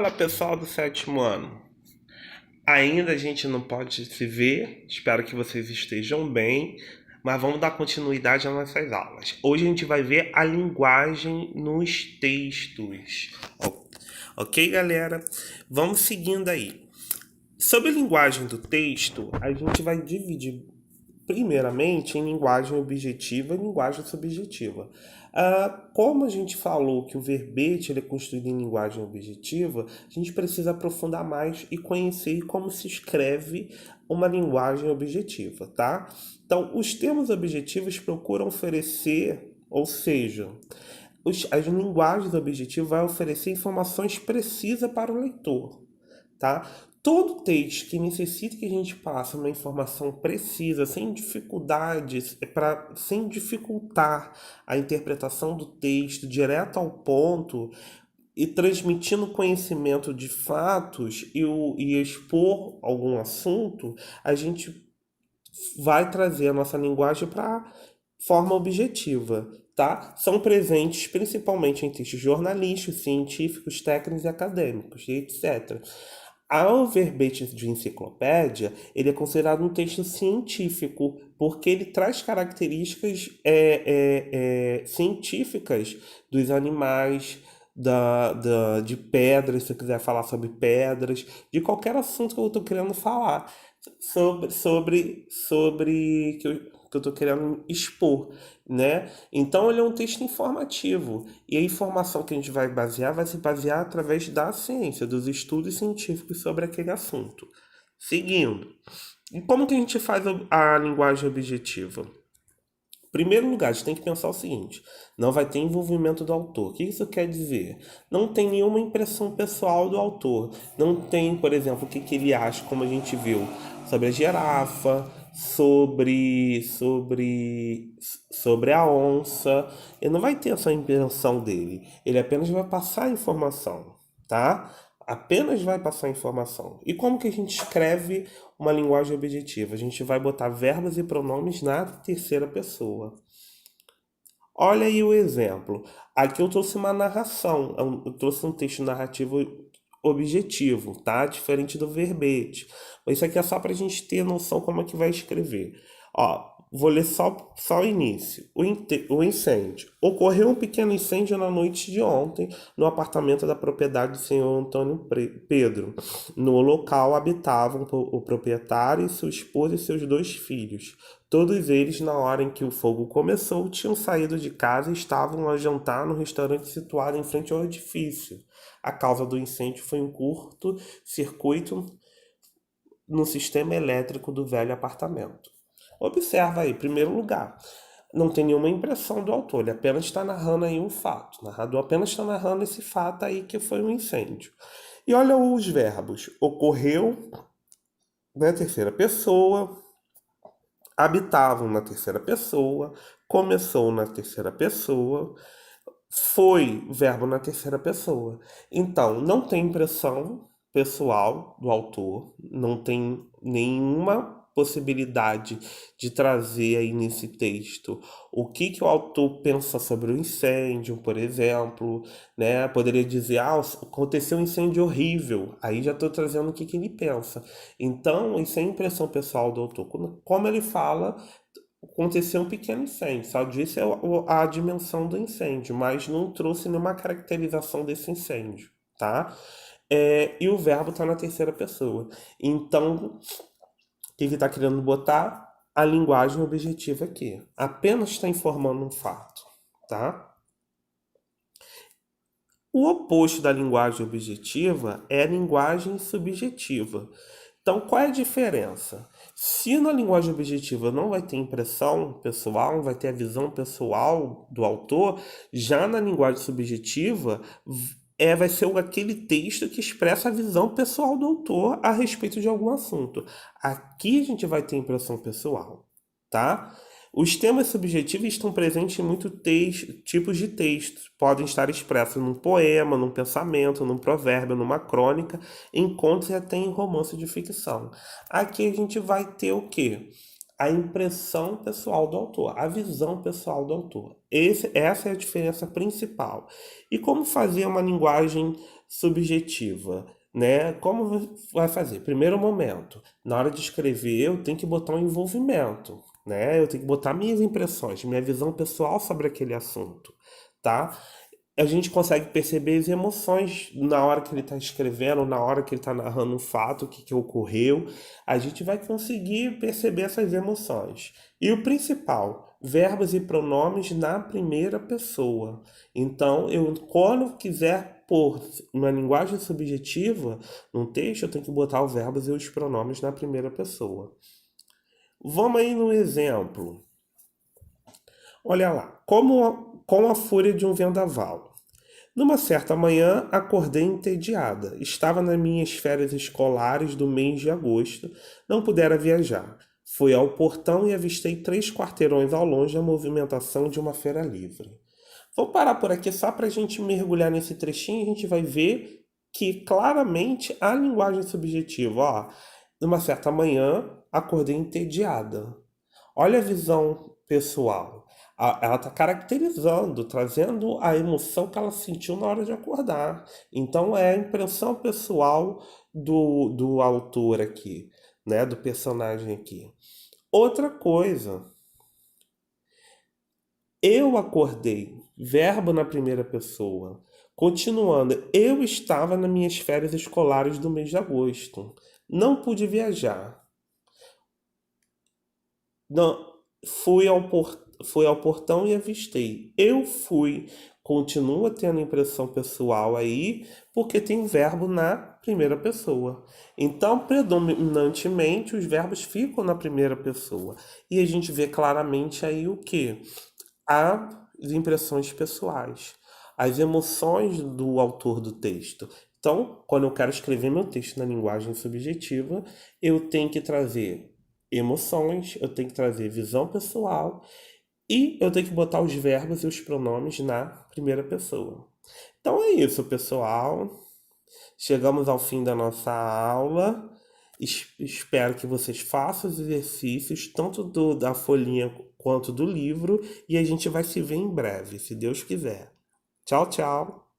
Fala pessoal do sétimo ano. Ainda a gente não pode se ver, espero que vocês estejam bem, mas vamos dar continuidade às nossas aulas. Hoje a gente vai ver a linguagem nos textos. Ok, galera? Vamos seguindo aí. Sobre a linguagem do texto, a gente vai dividir primeiramente em linguagem objetiva e linguagem subjetiva. Como a gente falou que o verbete ele é construído em linguagem objetiva, a gente precisa aprofundar mais e conhecer como se escreve uma linguagem objetiva, tá? Então, os termos objetivos procuram oferecer, ou seja, as linguagens objetivas vão oferecer informações precisas para o leitor, tá? Todo texto que necessita que a gente passe uma informação precisa, sem dificuldades, sem dificultar a interpretação do texto, direto ao ponto, e transmitindo conhecimento de fatos e expor algum assunto, a gente vai trazer a nossa linguagem para forma objetiva, tá? São presentes principalmente em textos jornalísticos, científicos, técnicos e acadêmicos, e etc. O verbete de enciclopédia, ele é considerado um texto científico, porque ele traz características científicas dos animais, de pedras, se eu quiser falar sobre pedras, de qualquer assunto que eu estou querendo falar, sobre que eu estou querendo expor, né? Então ele é um texto informativo e a informação que a gente vai se basear através da ciência, dos estudos científicos sobre aquele assunto. Seguindo, e como que a gente faz a linguagem objetiva? Em primeiro lugar, a gente tem que pensar o seguinte: não vai ter envolvimento do autor. O que isso quer dizer? Não tem nenhuma impressão pessoal do autor. Não tem, por exemplo, o que, que ele acha, como a gente viu, sobre a girafa, sobre a onça. Ele não vai ter essa impressão dele. Ele apenas vai passar a informação, tá? Apenas vai passar a informação. E como que a gente escreve uma linguagem objetiva? A gente vai botar verbos e pronomes na terceira pessoa. Olha aí o exemplo. Aqui eu trouxe uma narração, eu trouxe um texto narrativo objetivo, tá? Diferente do verbete. Mas isso aqui é só para a gente ter noção como é que vai escrever. Ó, vou ler só o início. O incêndio. Ocorreu um pequeno incêndio na noite de ontem no apartamento da propriedade do senhor Antônio Pedro. No local habitavam o proprietário, sua esposa e seus dois filhos. Todos eles, na hora em que o fogo começou, tinham saído de casa e estavam a jantar no restaurante situado em frente ao edifício. A causa do incêndio foi um curto-circuito no sistema elétrico do velho apartamento. Observa aí, em primeiro lugar, não tem nenhuma impressão do autor, ele apenas está narrando aí um fato. O narrador apenas está narrando esse fato aí que foi um incêndio. E olha os verbos: ocorreu na terceira pessoa, habitavam na terceira pessoa, começou na terceira pessoa, foi verbo na terceira pessoa. Então, não tem impressão pessoal do autor, não tem nenhuma possibilidade de trazer aí nesse texto o que que o autor pensa sobre o incêndio, por exemplo, né? Poderia dizer, aconteceu um incêndio horrível, aí já estou trazendo o que que ele pensa. Então, isso é impressão pessoal do autor. Como ele fala, aconteceu um pequeno incêndio, só disse a dimensão do incêndio, mas não trouxe nenhuma caracterização desse incêndio, tá? E o verbo está na terceira pessoa. Então, o que ele está querendo botar? A linguagem objetiva aqui. Apenas está informando um fato, tá? O oposto da linguagem objetiva é a linguagem subjetiva. Então, qual é a diferença? Se na linguagem objetiva não vai ter impressão pessoal, não vai ter a visão pessoal do autor, já na linguagem subjetiva vai ser aquele texto que expressa a visão pessoal do autor a respeito de algum assunto. Aqui a gente vai ter impressão pessoal, tá? Os temas subjetivos estão presentes em muitos tipos de textos. Podem estar expressos num poema, num pensamento, num provérbio, numa crônica, em contos e até em romance de ficção. Aqui a gente vai ter o quê? A impressão pessoal do autor, a visão pessoal do autor. Essa é a diferença principal. E como fazer uma linguagem subjetiva, né? Como vai fazer? Primeiro momento, na hora de escrever, eu tenho que botar um envolvimento, né? Eu tenho que botar minhas impressões, minha visão pessoal sobre aquele assunto, tá? A gente consegue perceber as emoções na hora que ele está escrevendo, na hora que ele está narrando um fato, o que, que ocorreu. A gente vai conseguir perceber essas emoções. E o principal, verbos e pronomes na primeira pessoa. Então, eu, quando quiser pôr uma linguagem subjetiva num texto, eu tenho que botar os verbos e os pronomes na primeira pessoa. Vamos aí no exemplo. Olha lá, como com a fúria de um vendaval. Numa certa manhã, acordei entediada. Estava nas minhas férias escolares do mês de agosto. Não pudera viajar. Fui ao portão e avistei 3 quarteirões ao longe a movimentação de uma feira livre. Vou parar por aqui só para a gente mergulhar nesse trechinho e a gente vai ver que claramente a linguagem subjetiva. Ó, numa certa manhã, acordei entediada. Olha a visão pessoal. Ela está caracterizando, trazendo a emoção que ela sentiu na hora de acordar. Então é a impressão pessoal do autor aqui, né? Do personagem aqui. Outra coisa, eu acordei, verbo na primeira pessoa. Continuando, eu estava nas minhas férias escolares do mês de agosto. Não pude viajar. Não, fui ao portão e avistei. Eu fui. Continua tendo impressão pessoal aí, porque tem verbo na primeira pessoa. Então, predominantemente, os verbos ficam na primeira pessoa. E a gente vê claramente aí o que? As impressões pessoais, as emoções do autor do texto. Então, quando eu quero escrever meu texto na linguagem subjetiva, eu tenho que trazer emoções, eu tenho que trazer visão pessoal e eu tenho que botar os verbos e os pronomes na primeira pessoa. Então é isso, pessoal. Chegamos ao fim da nossa aula. Espero que vocês façam os exercícios, tanto da folhinha quanto do livro, e a gente vai se ver em breve, se Deus quiser. Tchau, tchau.